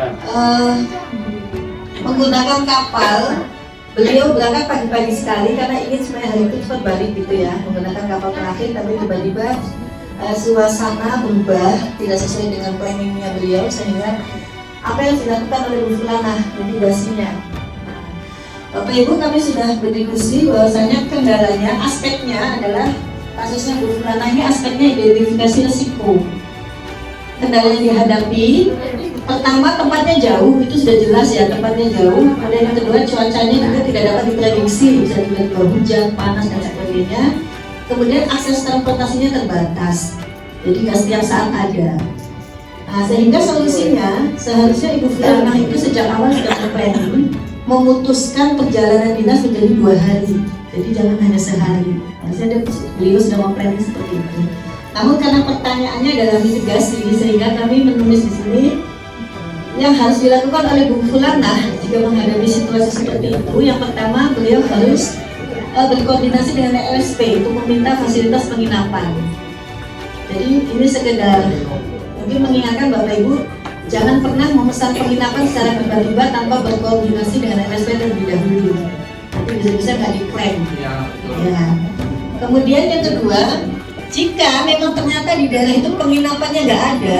eh, menggunakan kapal. Beliau berangkat pagi-pagi sekali karena ingin supaya hari itu cepat balik gitu ya, menggunakan kapal terakhir, tapi tiba-tiba suasana berubah tidak sesuai dengan planningnya beliau, sehingga apa yang dilakukan oleh Bu Fulana mitigasinya. Bapak Ibu, kami sudah berdiskusi bahwasanya kendalanya, aspeknya adalah kasusnya Bu Fulana ini aspeknya identifikasi risiko. Kendala yang dihadapi, pertama tempatnya jauh, itu sudah jelas ya, tempatnya jauh. Kemudian yang kedua, cuacanya juga tidak dapat diprediksi, bisa tiba-tiba hujan, panas dan sebagainya. Kemudian akses transportasinya terbatas, jadi nggak setiap saat ada. Nah, sehingga solusinya seharusnya Ibu Fulana itu sejak awal sudah planning memutuskan perjalanan dinas menjadi 2 hari, jadi jangan hanya sehari. Harusnya beliau sudah memplanning seperti itu. Namun karena pertanyaannya adalah mitigasi, sehingga kami menulis di sini yang harus dilakukan oleh Bu Fulana jika menghadapi situasi seperti itu. Yang pertama, beliau harus berkoordinasi dengan LSP untuk meminta fasilitas penginapan. Jadi ini sekedar mungkin mengingatkan Bapak Ibu, jangan pernah memesan penginapan secara tiba-tiba tanpa berkoordinasi dengan LSP terlebih dahulu. Nanti bisa-bisa nggak diklaim. Ya. Kemudian yang kedua, jika memang ternyata di daerah itu penginapannya nggak ada,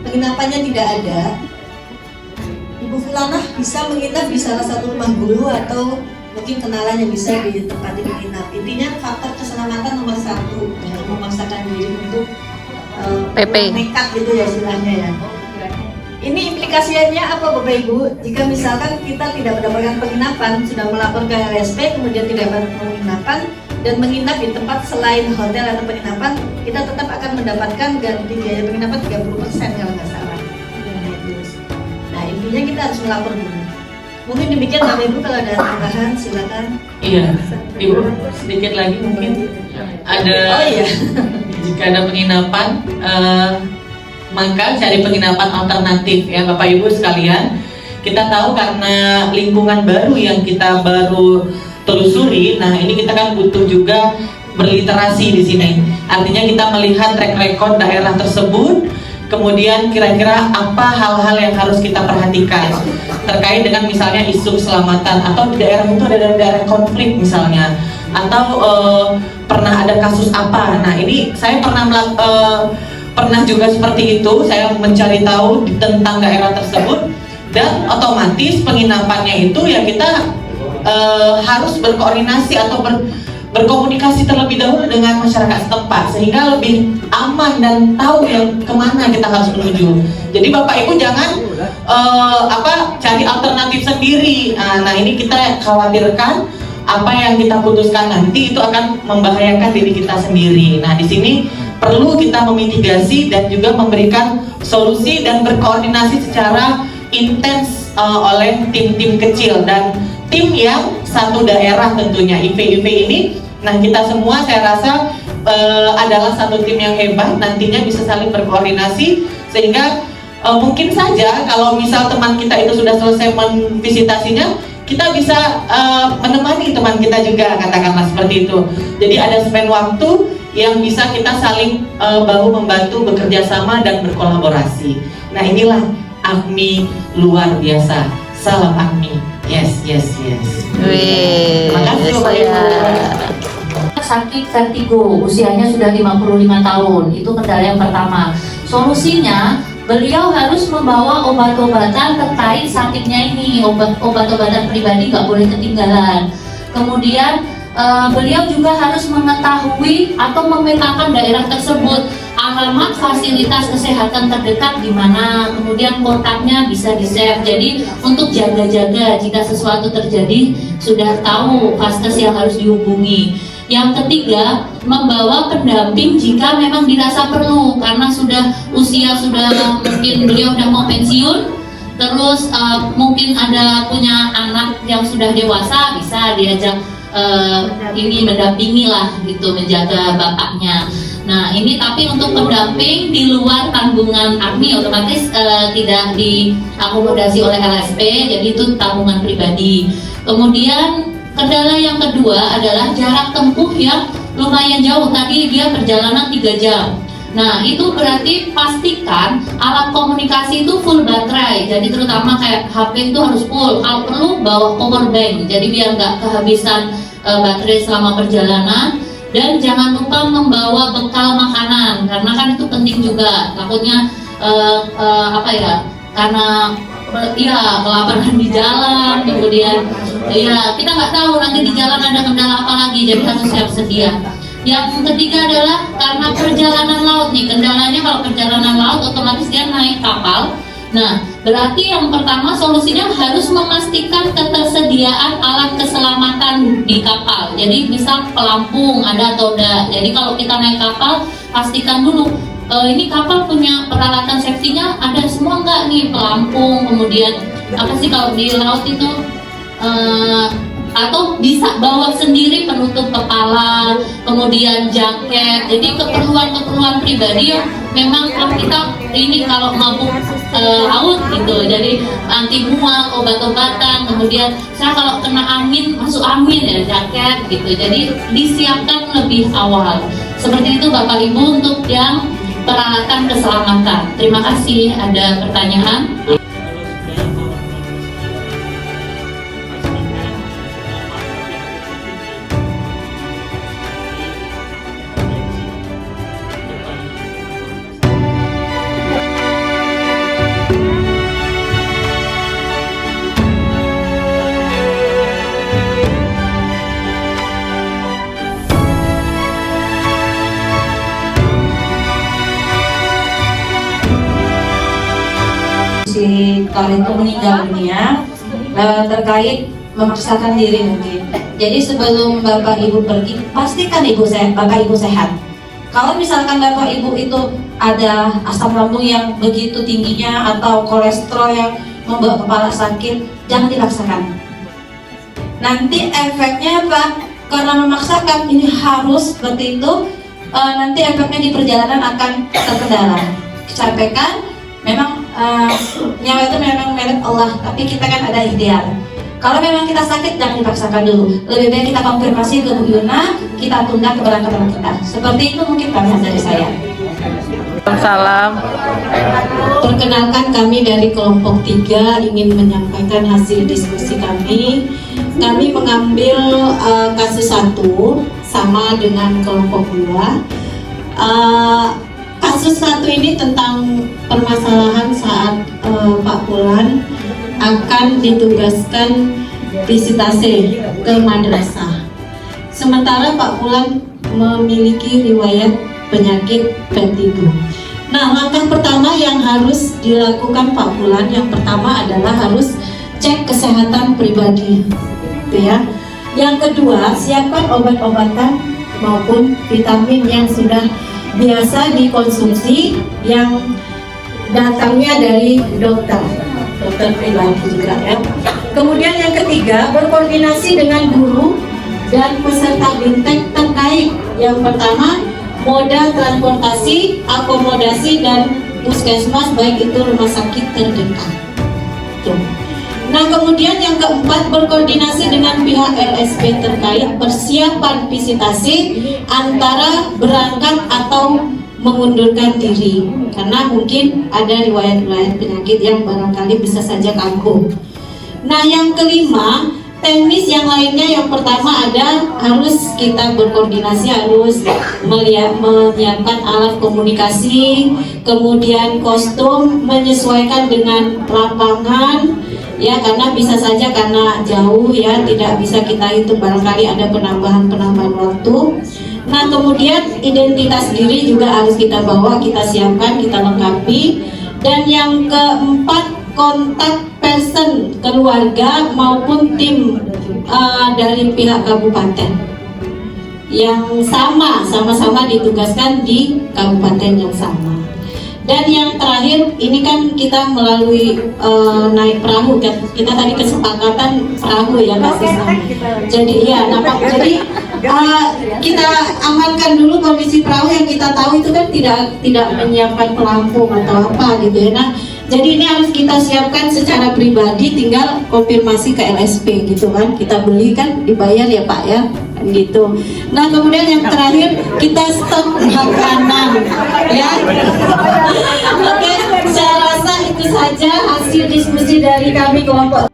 penginapannya tidak ada, Ibu Fulana bisa menginap di salah satu rumah guru atau mungkin kenalan yang bisa di tempat menginap. Intinya faktor keselamatan nomor 1, ya, memaksakan diri untuk nekat gitu ya istilahnya ya. Ini implikasinya apa Bapak Ibu? Jika misalkan kita tidak mendapatkan penginapan, sudah melapor ke LSP, kemudian tidak dapat penginapan dan menginap di tempat selain hotel atau penginapan, kita tetap akan mendapatkan ganti biaya penginapan 30% kalau nggak salah. Nah intinya kita harus melapor dulu. Mungkin demikian Bapak Ibu, kalau ada tambahan silakan. Iya, Ibu sedikit lagi mungkin ada. Oh iya. Jika ada penginapan, maka cari penginapan alternatif ya Bapak Ibu sekalian. Kita tahu karena lingkungan baru yang kita baru telusuri, nah ini kita kan butuh juga berliterasi di sini. Artinya kita melihat track record daerah tersebut, kemudian kira-kira apa hal-hal yang harus kita perhatikan terkait dengan misalnya isu keselamatan, atau di daerah itu ada daerah konflik misalnya, atau pernah ada kasus apa. Nah ini saya pernah juga seperti itu, saya mencari tahu tentang daerah tersebut, dan otomatis penginapannya itu ya kita harus berkoordinasi atau berkomunikasi terlebih dahulu dengan masyarakat setempat, sehingga lebih aman dan tahu yang kemana kita harus menuju. Jadi Bapak Ibu jangan cari alternatif sendiri. Nah ini kita khawatirkan apa yang kita putuskan nanti itu akan membahayakan diri kita sendiri. Nah di sini perlu kita memitigasi dan juga memberikan solusi dan berkoordinasi secara intens oleh tim-tim kecil dan tim yang satu daerah tentunya. IV ini, nah kita semua saya rasa adalah satu tim yang hebat, nantinya bisa saling berkoordinasi, sehingga mungkin saja kalau misal teman kita itu sudah selesai visitasinya, kita bisa menemani teman kita juga, katakanlah seperti itu. Jadi ada spend waktu yang bisa kita saling bahu membantu, bekerja sama dan berkolaborasi. Nah inilah AHMI luar biasa. Salam AHMI. Yes. Wih, Terima kasih Bapak Ibu. Sakit vertigo, usianya sudah 55 tahun, itu kendala yang pertama. Solusinya, beliau harus membawa obat-obatan terkait sakitnya ini, obat-obatan pribadi nggak boleh ketinggalan. Kemudian beliau juga harus mengetahui atau memetakan daerah tersebut, alamat fasilitas kesehatan terdekat di mana, kemudian kontaknya bisa di-save. Jadi untuk jaga-jaga jika sesuatu terjadi sudah tahu vaskes yang harus dihubungi. Yang ketiga, membawa pendamping jika memang dirasa perlu, karena usia sudah mungkin beliau sudah mau pensiun, terus mungkin ada punya anak yang sudah dewasa, bisa diajak ini mendampingi lah gitu, menjaga bapaknya. Nah ini tapi untuk pendamping di luar tanggungan AHMI otomatis tidak diakomodasi oleh LSP, jadi itu tanggungan pribadi. Kemudian kendala yang kedua adalah jarak tempuh yang lumayan jauh. Tadi dia perjalanan 3 jam. Nah, itu berarti pastikan alat komunikasi itu full baterai. Jadi terutama kayak HP itu harus full. Kalau perlu bawa power bank. Jadi biar nggak kehabisan baterai selama perjalanan. Dan jangan lupa membawa bekal makanan karena kan itu penting juga. Takutnya karena kelaparan di jalan, kemudian kita nggak tahu nanti di jalan ada kendala apa lagi. Jadi harus siap sedia. Yang ketiga adalah karena perjalanan laut nih, kendalanya kalau perjalanan laut otomatis dia naik kapal. Nah, berarti yang pertama solusinya harus memastikan ketersediaan alat keselamatan di kapal. Jadi misal pelampung ada atau tidak. Jadi kalau kita naik kapal, pastikan dulu ini kapal punya peralatan safety-nya ada semua nggak nih, pelampung, kemudian apa sih kalau di laut itu atau bisa bawa sendiri penutup kepala, kemudian jaket. Jadi keperluan pribadi yang memang kita ini kalau mabuk laut gitu, jadi anti muak, obat-obatan, kemudian saya kalau kena angin, masuk angin ya jaket gitu. Jadi disiapkan lebih awal. Seperti itu Bapak Ibu untuk yang peralatan keselamatan. Terima kasih. Ada pertanyaan? Si Tor itu meninggal dunia terkait memaksakan diri mungkin. Jadi sebelum Bapak Ibu pergi, pastikan Bapak Ibu sehat. Kalau misalkan Bapak Ibu itu ada asam lambung yang begitu tingginya atau kolesterol yang membuat kepala sakit, jangan dipaksakan. Nanti efeknya apa? Karena memaksakan ini harus seperti itu, nanti efeknya di perjalanan akan terkendala. Sampaikan memang nyawa itu memang milik Allah, tapi kita kan ada ikhtiar. Kalau memang kita sakit, jangan dipaksakan dulu. Lebih baik kita konfirmasi ke Bu Yuna, kita tunda keberangkatan kita. Seperti itu mungkin tambahan dari saya. Salam. Perkenalkan, kami dari kelompok 3 ingin menyampaikan hasil diskusi kami. Kami mengambil kasus 1 sama dengan kelompok 2. Kasus 1 ini tentang permasalahan saat Pak Pulan akan ditugaskan visitase ke madrasah. Sementara Pak Pulan memiliki riwayat penyakit vertigo. Nah, langkah pertama yang harus dilakukan Pak Pulan, yang pertama adalah harus cek kesehatan pribadi, gitu ya. Yang kedua, siapkan obat-obatan maupun vitamin yang sudah biasa dikonsumsi yang datangnya dari dokter pribadi juga ya. Kemudian yang ketiga, berkoordinasi dengan guru dan peserta BIMTEK terkait. Yang pertama, moda transportasi, akomodasi dan puskesmas, baik itu rumah sakit terdekat. Tuh. Nah, kemudian yang keempat, berkoordinasi dengan pihak LSP terkait persiapan visitasi antara berangkat atau mengundurkan diri, karena mungkin ada riwayat-riwayat penyakit yang barangkali bisa saja kambuh. Nah, yang kelima, teknis yang lainnya, yang pertama ada harus kita berkoordinasi, harus menyiapkan alat komunikasi, kemudian kostum menyesuaikan dengan lapangan ya, karena bisa saja karena jauh ya, tidak bisa kita hitung, barangkali ada penambahan waktu. Nah, kemudian identitas diri juga harus kita bawa, kita siapkan, kita lengkapi. Dan yang keempat, kontak person keluarga maupun tim dari pihak kabupaten yang sama-sama ditugaskan di kabupaten yang sama. Dan yang terakhir, ini kan kita melalui naik perahu, kita tadi kesepakatan perahu ya Pak Sisna. Jadi ya, jadi kita amankan dulu kondisi perahu, yang kita tahu itu kan tidak menyiapkan pelampung atau apa gitu ya. Nah, jadi ini harus kita siapkan secara pribadi, tinggal konfirmasi ke LSP gitu kan. Kita beli kan dibayar ya Pak ya, gitu. Nah kemudian yang terakhir kita stok makanan ya. Oke, saya rasa itu saja hasil diskusi dari kami kelompok.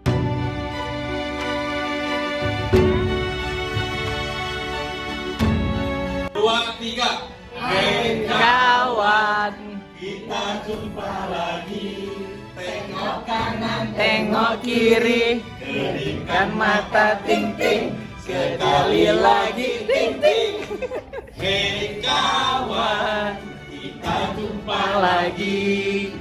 Dua, tiga. Hei Kawan, kita jumpa lagi. Tengok kanan, tengok kiri, kedipkan mata ting ting, sekali lagi ting ting. Hei kawan, kita jumpa lagi.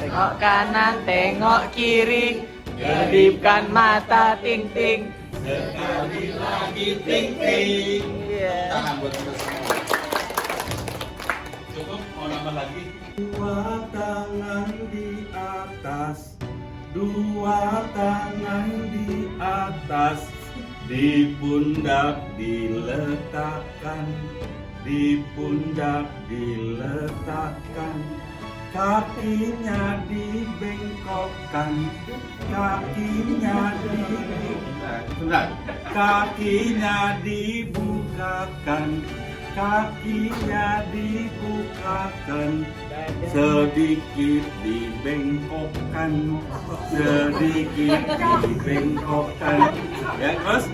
tengok kanan, tengok kiri, kedipkan mata ting ting. Sekali lagi ting ting. Iya. Tangan buat kita semua. Cukup, mau nambah lagi? Dua tangan di atas, dua tangan di atas, di pundak diletakkan, di pundak diletakkan, kakinya dibengkokkan, kakinya kakinya dibukakan, kakinya dibukakan, sedikit dibengkokkan, sedikit dibengkokkan. Ya, terus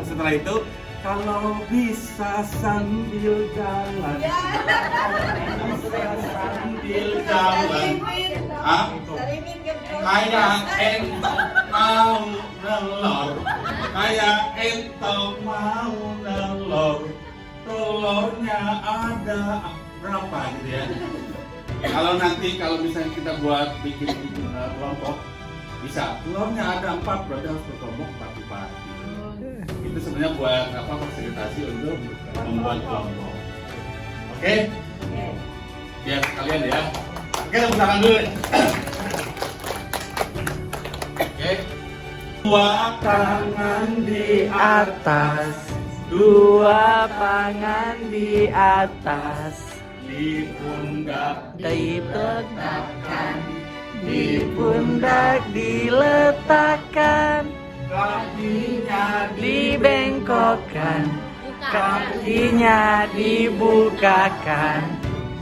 setelah itu kalau bisa sambil jalan, sambil jalan, kayak entok mau nelor, kayak entok mau nelor, telurnya ada berapa gitu ya. Kalau misalnya kita buat bikin kelompok, bisa telurnya ada 4, berarti harus berkelompok 4. Itu sebenarnya buat fasilitasi untuk membuat kelompok. Oke? Biar kalian ya. Oke, tepuk tangan dulu. Oke. Dua tangan di Atas, dua tangan di atas, di pundak, diletakkan, di pundak diletakkan, kakinya dibengkokkan, kakinya dibukakan,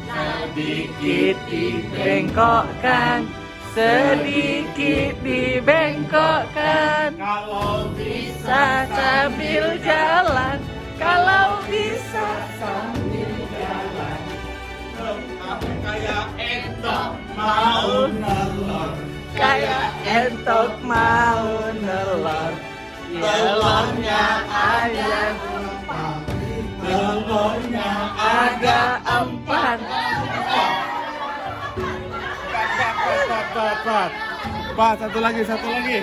sedikit dibengkokkan, sedikit dibengkokkan. kalau Bisa sambil jalan, kalau bisa sambil jalan, kayak entok mau nelor, kayak entok mau nelor, telurnya ada telurnya ada 4. Pak, satu lagi. Satu lagi.